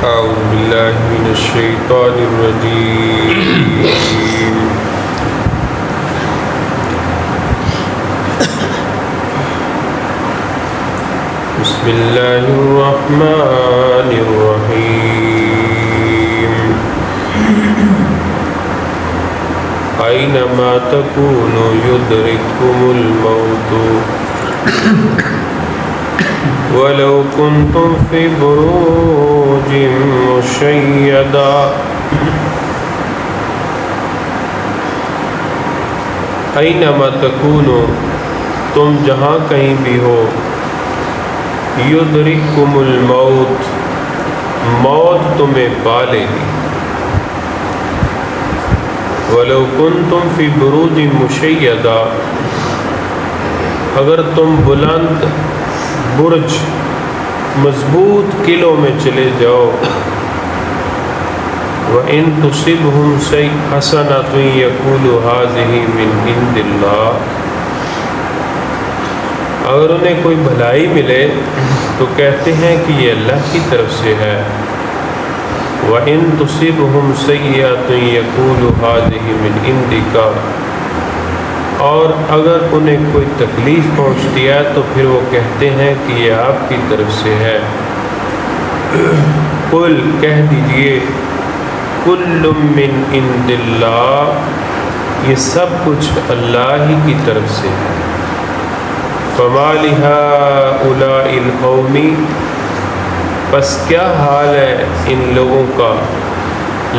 أعوذ بالله من الشيطان الرجيم بسم الله الرحمن الرحيم أينما تكونوا يدرككم الموت ولو كنتم في بروج مشيدة أينما تكونوا تم جہاں کہیں بھی ہو یدرککم الموت موت تمہیں پا لے گی ولو کنتم فی بروج مشیدہ اگر تم بلند برج مضبوط قلعوں میں چلے جاؤ وَإِن تُصِبْهُمْ حَسَنَةٌ يَقُولُوا هَٰذِهِ مِنْ عِندِ اللَّهِ اگر انہیں کوئی بھلائی ملے تو کہتے ہیں کہ یہ اللہ کی طرف سے ہے وَإِن تُصِبْهُمْ سَيِّئَةٌ يَقُولُوا هَٰذِهِ مِنْ عِندِكَ اور اگر انہیں کوئی تکلیف پہنچتی ہے تو پھر وہ کہتے ہیں کہ یہ آپ کی طرف سے ہے قل کہہ دیجئے کل من عند اللہ یہ سب کچھ اللہ ہی کی طرف سے ہے فما لہؤلاء القوم پس کیا حال ہے ان لوگوں کا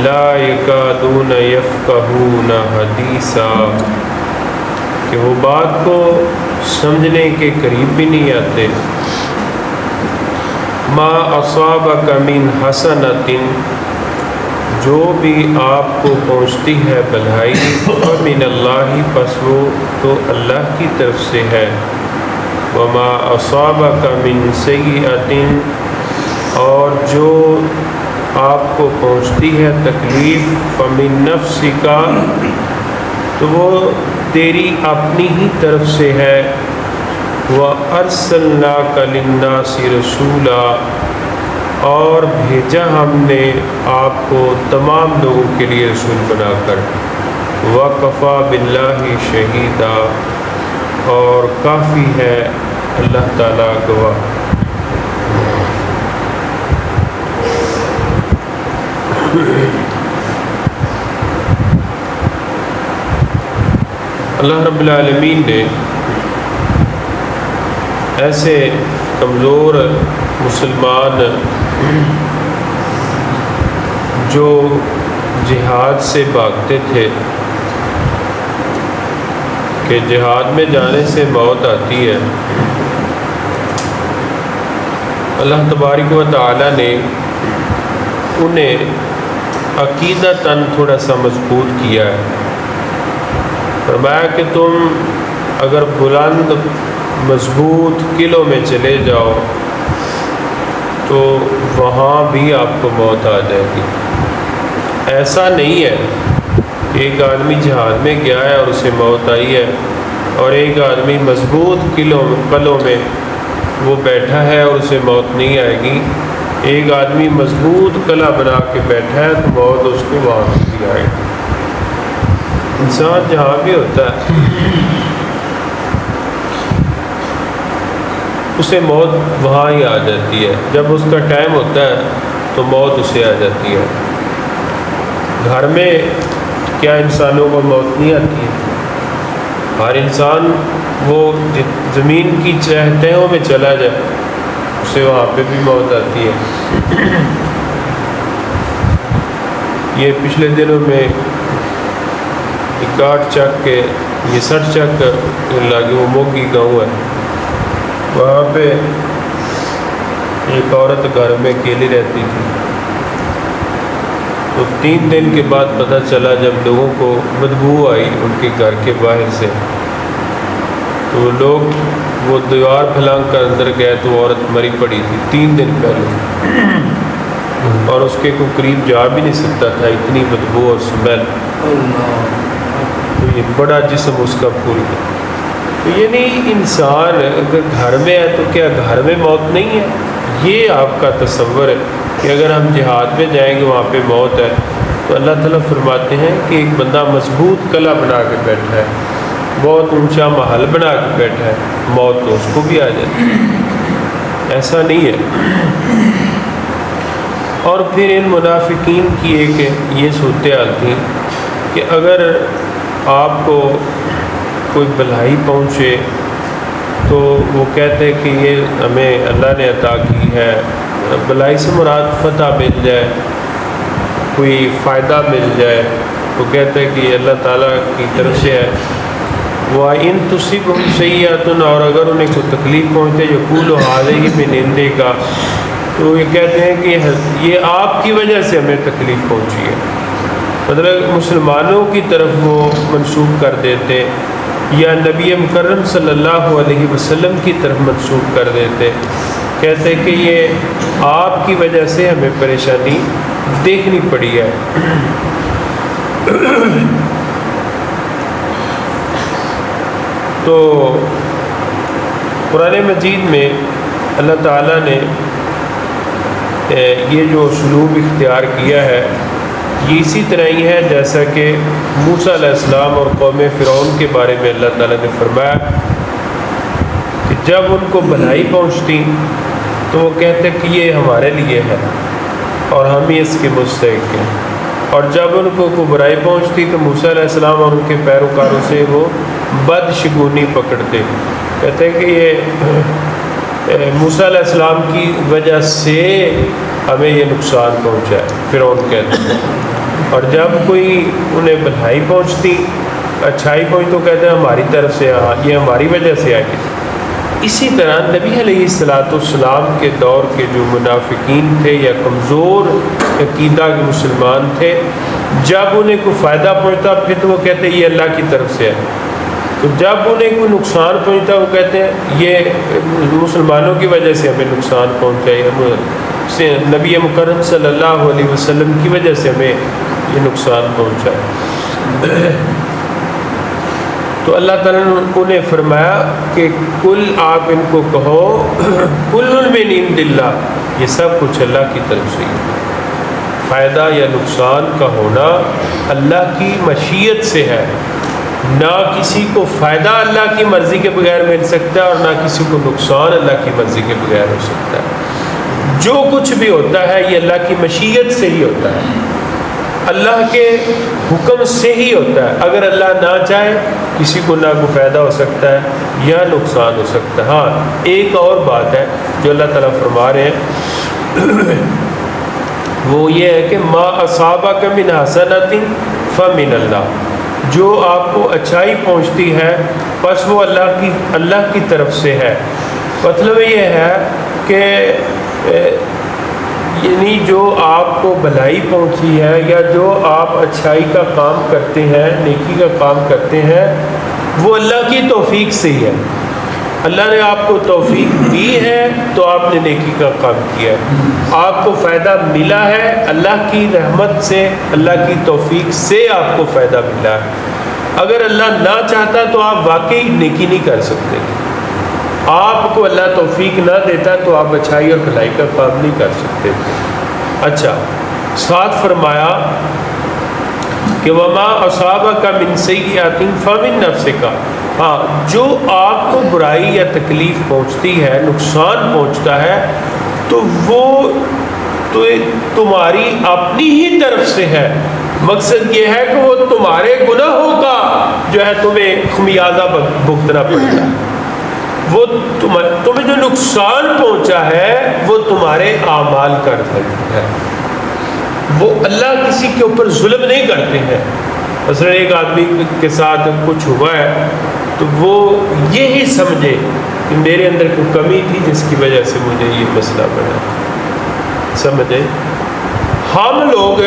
لا یکادون یفقہون حدیثا کہ وہ بات کو سمجھنے کے قریب بھی نہیں آتے ما اصابک من حسنۃ جو بھی آپ کو پہنچتی ہے بھلائی فمن اللہ پس وہ تو اللہ کی طرف سے ہے وما اصابک من سیئۃ اور جو آپ کو پہنچتی ہے تکلیف فمن نفسک تو وہ تیری اپنی ہی طرف سے ہے وَأَرْسَلْنَاكَ لِلنَّاسِ رَسُولًا اور بھیجا ہم نے آپ کو تمام لوگوں کے لیے رسول بنا کر وَكَفَى بِاللَّهِ شَهِيدًا اور کافی ہے اللہ تعالیٰ گواہ اللہ رب العالمین نے ایسے کمزور مسلمان جو جہاد سے بھاگتے تھے کہ جہاد میں جانے سے موت آتی ہے اللہ تبارک و تعالی نے انہیں عقیدتاً تھوڑا سا مضبوط کیا ہے فرمایا کہ تم اگر بلند مضبوط قلعوں میں چلے جاؤ تو وہاں بھی آپ کو موت آ جائے گی ایسا نہیں ہے ایک آدمی جہاد میں گیا ہے اور اسے موت آئی ہے اور ایک آدمی مضبوط قلعوں میں وہ بیٹھا ہے اور اسے موت نہیں آئے گی ایک آدمی مضبوط قلعہ بنا کے بیٹھا ہے تو موت اس کو وہاں بھی آئے گی انسان جہاں بھی ہوتا ہے اسے موت وہاں ہی آ جاتی ہے جب اس کا ٹائم ہوتا ہے تو موت اسے آ جاتی ہے گھر میں کیا انسانوں کو موت نہیں آتی ہے ہر انسان وہ زمین کی تہوں میں چلا جائے اسے وہاں پہ بھی موت آتی ہے یہ پچھلے دنوں میں کاٹ چک کے یہ سٹ چک لگے وہ موگی گاؤں ہے وہاں پہ ایک عورت گھر میں اکیلی رہتی تھی تو 3 دن کے بعد پتہ چلا جب لوگوں کو بدبو آئی ان کے گھر کے باہر سے تو وہ دیوار پھلانگ کر اندر گئے تو عورت مری پڑی تھی 3 دن پہلے اور اس کے کو قریب جا بھی نہیں سکتا تھا اتنی بدبو اور سمیل تو یہ بڑا جسم اس کا پھول گیا تو یہ نہیں انسان اگر گھر میں ہے تو کیا گھر میں موت نہیں ہے یہ آپ کا تصور ہے کہ اگر ہم جہاد میں جائیں گے وہاں پہ موت ہے، تو اللہ تعالیٰ فرماتے ہیں کہ ایک بندہ مضبوط قلعہ بنا کے بیٹھا ہے، بہت اونچا محل بنا کے بیٹھا ہے، موت تو اس کو بھی آ جاتی ہے، ایسا نہیں ہے۔ اور پھر ان منافقین کی ایک یہ صورتحال تھی کہ اگر آپ کو کوئی بھلائی پہنچے تو وہ کہتے ہیں کہ یہ ہمیں اللہ نے عطا کی ہے، بھلائی سے مراد فتح مل جائے، کوئی فائدہ مل جائے، تو کہتے ہیں کہ یہ اللہ تعالیٰ کی طرف سے ہے۔ وَإِن تُصِبْهُمْ سَيِّئَةٌ، اور اگر انہیں کوئی تکلیف پہنچے يَقُولُ هَٰذِهِ مِنْ عِندِكَ، تو یہ کہتے ہیں کہ یہ آپ کی وجہ سے ہمیں تکلیف پہنچی ہے، مطلب مسلمانوں کی طرف وہ منسوب کر دیتے یا نبی مکرم صلی اللہ علیہ وسلم کی طرف منسوب کر دیتے، کہتے کہ یہ آپ کی وجہ سے ہمیں پریشانی دیکھنی پڑی ہے۔ تو قرآن مجید میں اللہ تعالیٰ نے یہ جو اسلوب اختیار کیا ہے یہ اسی طرح ہی ہے جیسا کہ موسیٰ علیہ السلام اور قوم فرعون کے بارے میں اللہ تعالیٰ نے فرمایا کہ جب ان کو بھلائی پہنچتی تو وہ کہتے کہ یہ ہمارے لیے ہے اور ہم ہی اس کے مستحق ہیں، اور جب ان کو کوئی برائی پہنچتی تو موسیٰ علیہ السلام اور ان کے پیروکاروں سے وہ بدشگونی پکڑتے، کہتے کہ یہ موسیٰ علیہ السلام کی وجہ سے ہمیں یہ نقصان پہنچا ہے، فرعون کہتے ہیں، اور جب کوئی انہیں بھلائی پہنچتی، اچھائی پہنچ تو کہتے ہیں ہماری طرف سے، یہ ہماری وجہ سے آئی۔ اسی طرح نبی علیہ السلام کے دور کے جو منافقین تھے یا کمزور عقیدہ کے مسلمان تھے، جب انہیں کوئی فائدہ پہنچتا پھر تو وہ کہتے ہیں یہ اللہ کی طرف سے ہے، تو جب انہیں کوئی نقصان پہنچتا وہ کہتے ہیں یہ مسلمانوں کی وجہ سے ہمیں نقصان پہنچا ہے، نبی مکرم صلی اللہ علیہ وسلم کی وجہ سے ہمیں یہ نقصان پہنچا ہے۔ تو اللہ تعالیٰ نے انہیں فرمایا کہ کل آپ ان کو کہو کل من عند اللہ، یہ سب کچھ اللہ کی طرف سے ہے، فائدہ یا نقصان کا ہونا اللہ کی مشیت سے ہے، نہ کسی کو فائدہ اللہ کی مرضی کے بغیر مل سکتا ہے اور نہ کسی کو نقصان اللہ کی مرضی کے بغیر ہو سکتا ہے۔ جو کچھ بھی ہوتا ہے یہ اللہ کی مشیت سے ہی ہوتا ہے، اللہ کے حکم سے ہی ہوتا ہے، اگر اللہ نہ چاہے کسی کو نہ کوئی فائدہ ہو سکتا ہے یا نقصان ہو سکتا ہے۔ ہاں ایک اور بات ہے جو اللہ تعالیٰ فرما رہے ہیں وہ یہ ہے کہ ما اصابک من حسنۃ فمن اللہ، جو آپ کو اچھائی پہنچتی ہے بس وہ اللہ کی طرف سے ہے۔ مطلب یہ ہے کہ یعنی جو آپ کو بھلائی پہنچی ہے یا جو آپ اچھائی کا کام کرتے ہیں، نیکی کا کام کرتے ہیں، وہ اللہ کی توفیق سے ہی ہے۔ اللہ نے آپ کو توفیق دی ہے تو آپ نے نیکی کا کام کیا ہے، آپ کو فائدہ ملا ہے اللہ کی رحمت سے، اللہ کی توفیق سے آپ کو فائدہ ملا ہے۔ اگر اللہ نہ چاہتا تو آپ واقعی نیکی نہیں کر سکتے، آپ کو اللہ توفیق نہ دیتا تو آپ اچھائی اور بھلائی کا کام نہیں کر سکتے۔ اچھا ساتھ فرمایا کہ وما اصابک من سیئۃ فمن نفسک، ہاں جو آپ کو برائی یا تکلیف پہنچتی ہے، نقصان پہنچتا ہے، تو وہ تو تمہاری اپنی ہی طرف سے ہے۔ مقصد یہ ہے کہ وہ تمہارے گناہوں کا جو ہے تمہیں خمیازہ بھگتنا پڑتا ہے، وہ تمہیں جو نقصان پہنچا ہے وہ تمہارے اعمال کا نتیجہ ہے۔ وہ اللہ کسی کے اوپر ظلم نہیں کرتے ہیں۔ مثلا ایک آدمی کے ساتھ کچھ ہوا ہے تو وہ یہی سمجھے کہ میرے اندر کوئی کمی تھی جس کی وجہ سے مجھے یہ مسئلہ بنا، سمجھے؟ ہم لوگ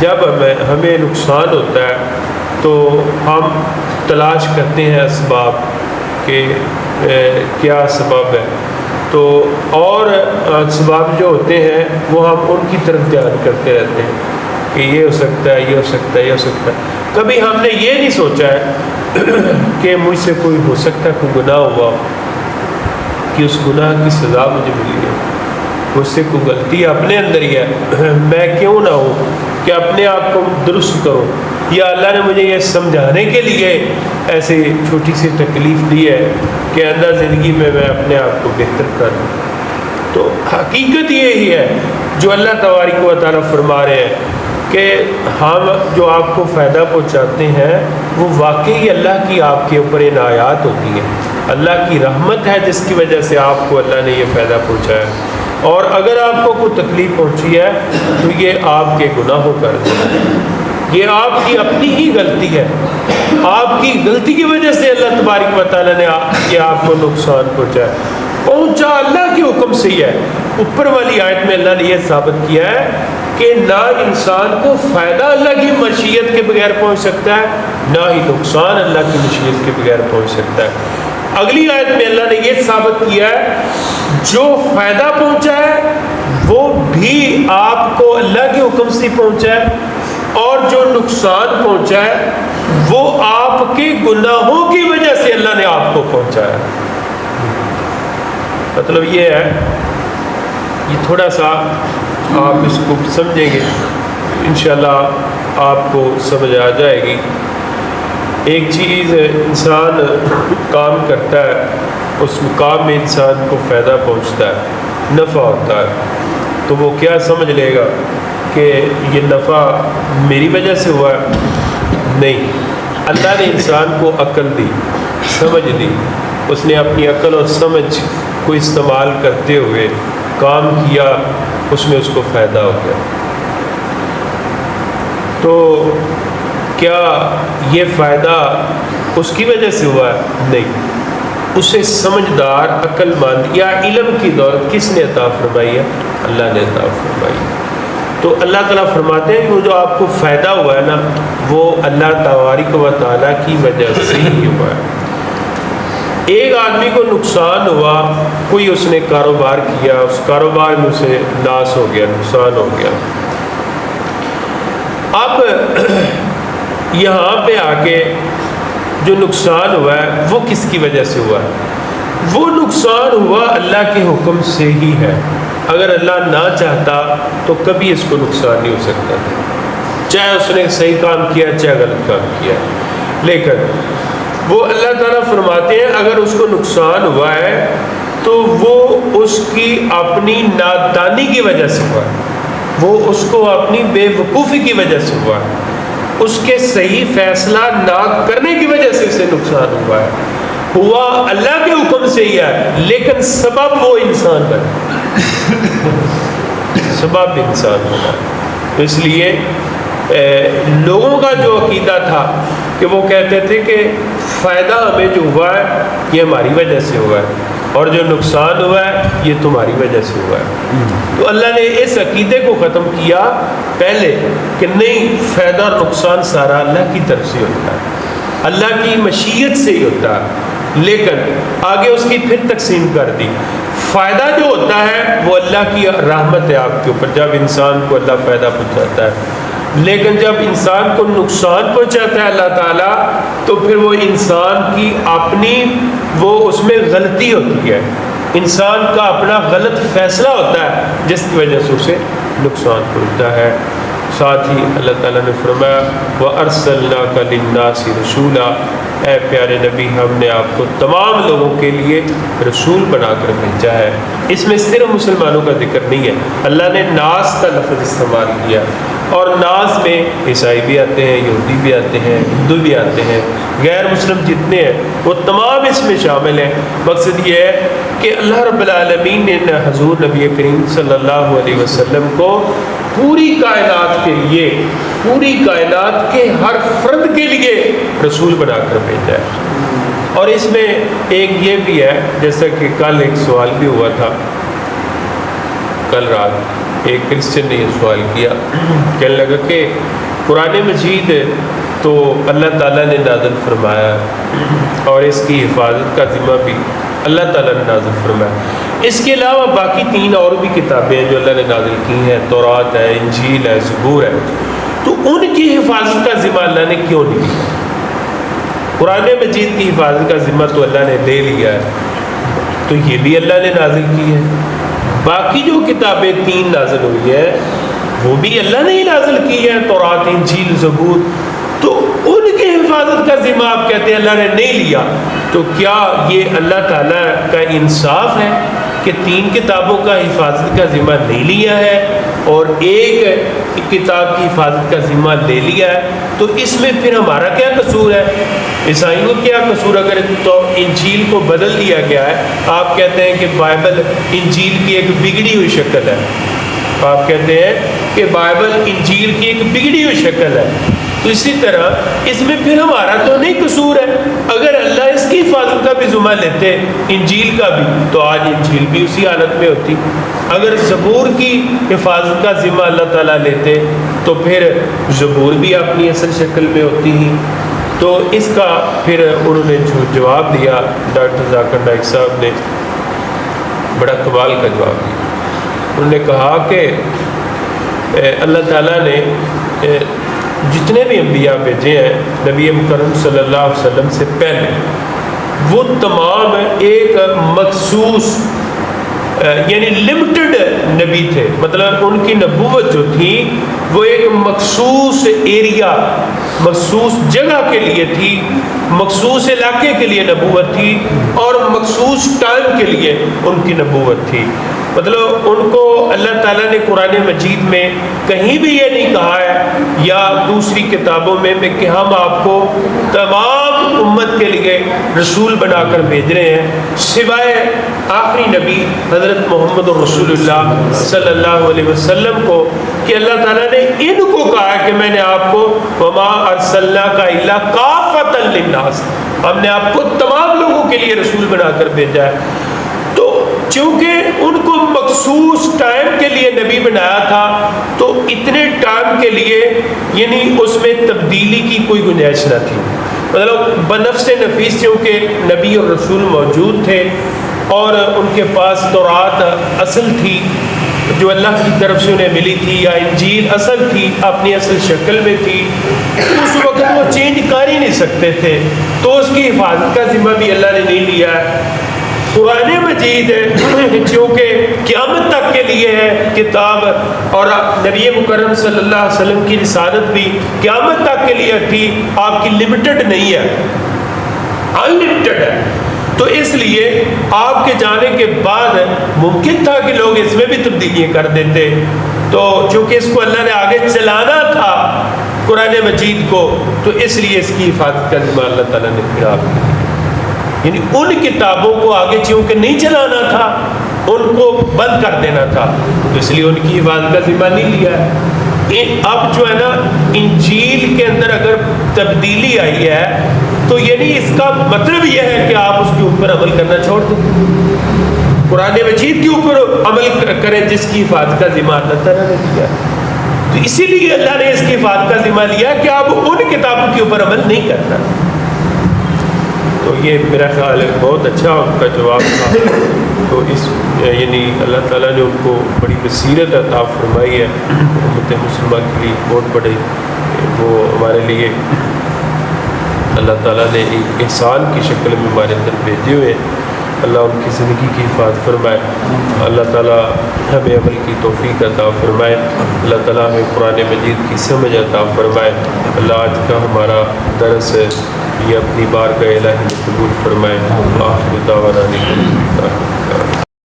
جب ہمیں نقصان ہوتا ہے تو ہم تلاش کرتے ہیں اسباب کہ کیا سبب ہے، تو اور اسباب جو ہوتے ہیں وہ ہم ان کی طرف دھیان کرتے رہتے ہیں کہ یہ ہو سکتا ہے، یہ ہو سکتا ہے، یہ ہو سکتا ہے۔ کبھی ہم نے یہ نہیں سوچا ہے کہ مجھ سے کوئی ہو سکتا ہے کوئی گناہ ہوا کہ اس گناہ کی سزا مجھے ملی ہے، مجھ سے کوئی غلطی اپنے اندر ہی ہے، میں کیوں نہ ہوں کہ اپنے آپ کو درست کروں، یا اللہ نے مجھے یہ سمجھانے کے لیے ایسے چھوٹی سی تکلیف دی ہے کہ آئندہ زندگی میں اپنے آپ کو بہتر کروں۔ تو حقیقت یہی ہے جو اللہ تبارک و تعالیٰ فرما رہے ہیں کہ ہم جو آپ کو فائدہ پہنچاتے ہیں وہ واقعی اللہ کی آپ کے اوپر عنایات ہوتی ہیں، اللہ کی رحمت ہے جس کی وجہ سے آپ کو اللہ نے یہ فائدہ پہنچایا، اور اگر آپ کو کوئی تکلیف پہنچی ہے تو یہ آپ کے گناہوں کا نتیجہ ہے، یہ آپ کی اپنی ہی غلطی ہے، آپ کی غلطی کی وجہ سے اللہ تبارک و تعالیٰ نے آپ کو نقصان پہنچا اللہ کے حکم سے ہی ہے۔ اوپر والی آیت میں اللہ نے یہ ثابت کیا ہے کہ نہ انسان کو فائدہ اللہ کی مشیت کے بغیر پہنچ سکتا ہے، نہ ہی نقصان اللہ کی مشیت کے بغیر پہنچ سکتا ہے۔ اگلی آیت میں اللہ نے یہ ثابت کیا ہے جو فائدہ پہنچا ہے وہ بھی آپ کو اللہ کے حکم سے پہنچا ہے، اور جو نقصان پہنچا ہے وہ آپ کے گناہوں کی وجہ سے اللہ نے آپ کو پہنچایا۔ مطلب یہ ہے، یہ تھوڑا سا آپ اس کو سمجھیں گے انشاءاللہ آپ کو سمجھ آ جائے گی۔ ایک چیز انسان کام کرتا ہے، اس کام میں انسان کو فائدہ پہنچتا ہے، نفع ہوتا ہے، تو وہ کیا سمجھ لے گا کہ یہ نفع میری وجہ سے ہوا ہے؟ نہیں، اللہ نے انسان کو عقل دی، سمجھ دی، اس نے اپنی عقل اور سمجھ کو استعمال کرتے ہوئے کام کیا، اس میں اس کو فائدہ ہو گیا۔ تو کیا یہ فائدہ اس کی وجہ سے ہوا ہے؟ نہیں، اسے سمجھدار، عقل مند یا علم کی دولت کس نے عطا فرمائی ہے؟ اللہ نے عطا فرمائی ہے۔ تو اللہ تعالیٰ فرماتے ہیں کہ وہ جو آپ کو فائدہ ہوا ہے نا وہ اللہ تبارک و تعالیٰ کی وجہ سے ہی ہوا ہے۔ ایک آدمی کو نقصان ہوا، کوئی اس نے کاروبار کیا، اس کاروبار میں اسے لاس ہو گیا، نقصان ہو گیا۔ اب یہاں پہ آ کے جو نقصان ہوا ہے وہ کس کی وجہ سے ہوا ہے؟ وہ نقصان ہوا اللہ کے حکم سے ہی ہے۔ اگر اللہ نہ چاہتا تو کبھی اس کو نقصان نہیں ہو سکتا تھا، چاہے اس نے صحیح کام کیا چاہے غلط کام کیا۔ لیکن وہ اللہ تعالیٰ فرماتے ہیں اگر اس کو نقصان ہوا ہے تو وہ اس کی اپنی نادانی کی وجہ سے ہوا ہے، وہ اس کو اپنی بے وقوفی کی وجہ سے ہوا ہے، اس کے صحیح فیصلہ نہ کرنے کی وجہ سے اسے نقصان ہوا ہے۔ ہوا اللہ کے حکم سے ہی ہے لیکن سبب وہ انسان بنا، سبب انسان بنا۔ تو اس لیے لوگوں کا جو عقیدہ تھا کہ وہ کہتے تھے کہ فائدہ ہمیں جو ہوا ہے یہ ہماری وجہ سے ہوا ہے، اور جو نقصان ہوا ہے یہ تمہاری وجہ سے ہوا ہے۔ تو اللہ نے اس عقیدے کو ختم کیا پہلے کہ نہیں، فائدہ اور نقصان سارا اللہ کی طرف سے ہوتا ہے، اللہ کی مشیت سے ہی ہوتا ہے، لیکن آگے اس کی پھر تقسیم کر دی۔ فائدہ جو ہوتا ہے وہ اللہ کی رحمت ہے آپ کے اوپر جب انسان کو اللہ فائدہ پہنچاتا ہے، لیکن جب انسان کو نقصان پہنچاتا ہے اللہ تعالیٰ تو پھر وہ انسان کی اپنی وہ اس میں غلطی ہوتی ہے، انسان کا اپنا غلط فیصلہ ہوتا ہے جس کی وجہ سے اسے نقصان پہنچتا ہے۔ ساتھ ہی اللہ تعالیٰ نے فرمایا وَأَرْسَلْنَاكَ لِلنَّاسِ رَسُولًا، اے پیارے نبی ہم نے آپ کو تمام لوگوں کے لیے رسول بنا کر بھیجا ہے۔ اس میں صرف مسلمانوں کا ذکر نہیں ہے، اللہ نے ناس کا لفظ استعمال کیا، اور ناس میں عیسائی بھی آتے ہیں، یہودی بھی آتے ہیں، ہندو بھی آتے ہیں، غیر مسلم جتنے ہیں وہ تمام اس میں شامل ہیں۔ مقصد یہ ہے کہ اللہ رب العالمین نے حضور نبی کریم صلی اللہ علیہ وسلم کو پوری کائنات کے لیے، پوری کائنات کے ہر فرد کے لیے رسول بنا کر بھیجا ہے۔ اور اس میں ایک یہ بھی ہے، جیسا کہ کل ایک سوال بھی ہوا تھا، کل رات ایک کرسچن نے یہ سوال کیا، کہنے لگا کہ قرآن مجید تو اللہ تعالیٰ نے نازل فرمایا اور اس کی حفاظت کا ذمہ بھی اللہ تعالیٰ نے نازل فرمایا، اس کے علاوہ باقی 3 اور بھی کتابیں ہیں جو اللہ نے نازل کی ہیں، تورات ہے، انجیل ہے، زبور ہے، تو ان کی حفاظت کا ذمہ اللہ نے کیوں نہیں لیا؟ قرآن مجید کی حفاظت کا ذمہ تو اللہ نے لے لیا ہے، تو یہ بھی اللہ نے نازل کی ہے، باقی جو کتابیں 3 نازل ہوئی ہیں وہ بھی اللہ نے ہی نازل کی ہے، تورات، انجیل، زبور، تو ان کی حفاظت کا ذمہ آپ کہتے ہیں اللہ نے نہیں لیا، تو کیا یہ اللہ تعالیٰ کا انصاف ہے کہ 3 کتابوں کا حفاظت کا ذمہ نہیں لیا ہے اور ایک کتاب کی حفاظت کا ذمہ لے لیا ہے؟ تو اس میں پھر ہمارا کیا قصور ہے؟ عیسائیوں کو کیا قصور اگر تو انجیل کو بدل دیا گیا ہے؟ آپ کہتے ہیں کہ بائبل انجیل کی ایک بگڑی ہوئی شکل ہے، آپ کہتے ہیں کہ بائبل انجیل کی ایک بگڑی ہوئی شکل ہے، تو اسی طرح اس میں پھر ہمارا تو نہیں قصور ہے؟ اگر اللہ اس کی حفاظت کا بھی ذمہ لیتے انجیل کا بھی تو آج انجیل بھی اسی حالت میں ہوتی، اگر زبور کی حفاظت کا ذمہ اللہ تعالیٰ لیتے تو پھر زبور بھی اپنی اصل شکل میں ہوتی ہی۔ تو اس کا پھر انہوں نے جو جواب دیا ڈاکٹر ذاکر نائک صاحب نے، بڑا کمال کا جواب دیا۔ انہوں نے کہا کہ اللہ تعالیٰ نے جتنے بھی انبیاء بھیجے ہیں نبی مکرم صلی اللہ علیہ وسلم سے پہلے، وہ تمام ایک مخصوص یعنی لمیٹڈ نبی تھے، مطلب ان کی نبوت جو تھی وہ ایک مخصوص ایریا، مخصوص جگہ کے لیے تھی، مخصوص علاقے کے لیے نبوت تھی اور مخصوص ٹائم کے لیے ان کی نبوت تھی۔ مطلب ان کو اللہ تعالیٰ نے قرآن مجید میں کہیں بھی یہ نہیں کہا ہے یا دوسری کتابوں میں کہ ہم آپ کو تمام امت کے لیے رسول بنا کر بھیج رہے ہیں، سوائے آخری نبی حضرت محمد رسول اللہ صلی اللہ علیہ وسلم کو، کہ اللہ تعالیٰ نے ان کو کہا کہ میں نے آپ کو وما ارسلناک الا کافۃ للناس، ہم نے آپ کو تمام لوگوں کے لیے رسول بنا کر بھیجا ہے۔ تو چونکہ ان کو مخصوص ٹائم کے لیے نبی بنایا تھا تو اتنے ٹائم کے لیے یعنی اس میں تبدیلی کی کوئی گنجائش نہ تھی، مطلب بنفس نفیس چونکہ نبی اور رسول موجود تھے اور ان کے پاس تورات اصل تھی جو اللہ کی طرف سے انہیں ملی تھی، یا انجیل اصل تھی، اپنی اصل شکل میں تھی، اس وقت وہ چینج کر ہی نہیں سکتے تھے، تو اس کی حفاظت کا ذمہ بھی اللہ نے نہیں لیا ہے۔ قرآن مجید چونکہ قیامت تک کے لیے ہے کتاب، اور نبی مکرم صلی اللہ علیہ وسلم کی رسالت بھی قیامت تک کے لیے تھی، آپ کی لمیٹڈ نہیں ہے، انلمیٹڈ ہے، تو اس لیے آپ کے جانے کے بعد ممکن تھا کہ لوگ اس میں بھی تبدیلیاں کر دیتے، تو چونکہ اس کو اللہ نے آگے چلانا تھا قرآن مجید کو، تو اس لیے اس کی حفاظت کا ذمہ اللہ تعالیٰ نے پھر آپ کو، یعنی ان کتابوں کو آگے چونکہ نہیں چلانا تھا، ان کو بند کر دینا تھا، تو اس لیے ان کی حفاظت کا ذمہ نہیں لیا ہے۔ اب جو ہے نا انجیل کے اندر اگر تبدیلی آئی ہے تو یعنی اس کا مطلب یہ ہے کہ آپ اس کے اوپر عمل کرنا چھوڑ دیں، قرآن مجید کے اوپر عمل کریں جس کی حفاظت کا ذمہ اللہ تعالیٰ نے دیا، تو اسی لیے اللہ نے اس کی حفاظت کا ذمہ لیا کہ آپ ان کتابوں کے اوپر عمل نہیں کرنا۔ تو یہ میرا خیال ہے بہت اچھا ان کا جواب تھا، تو اس یعنی اللہ تعالیٰ نے ان کو بڑی بصیرت عطا فرمائی ہے، امت مسلمہ کے لیے بہت بڑے وہ ہمارے لیے اللہ تعالیٰ نے ایک احسان کی شکل میں ہمارے اندر بھیجے ہوئے ہیں۔ اللہ ان کی زندگی کی حفاظت فرمائے، اللہ تعالیٰ ہمیں عمل کی توفیق عطا فرمائے، اللہ تعالیٰ ہمیں قرآن مجید کی سمجھ عطا فرمائے۔ اللہ آج کا ہمارا درس یہ اپنی بارگاہ الہی میں قبول فرمائے۔ آخر دعوانا الحمدللہ۔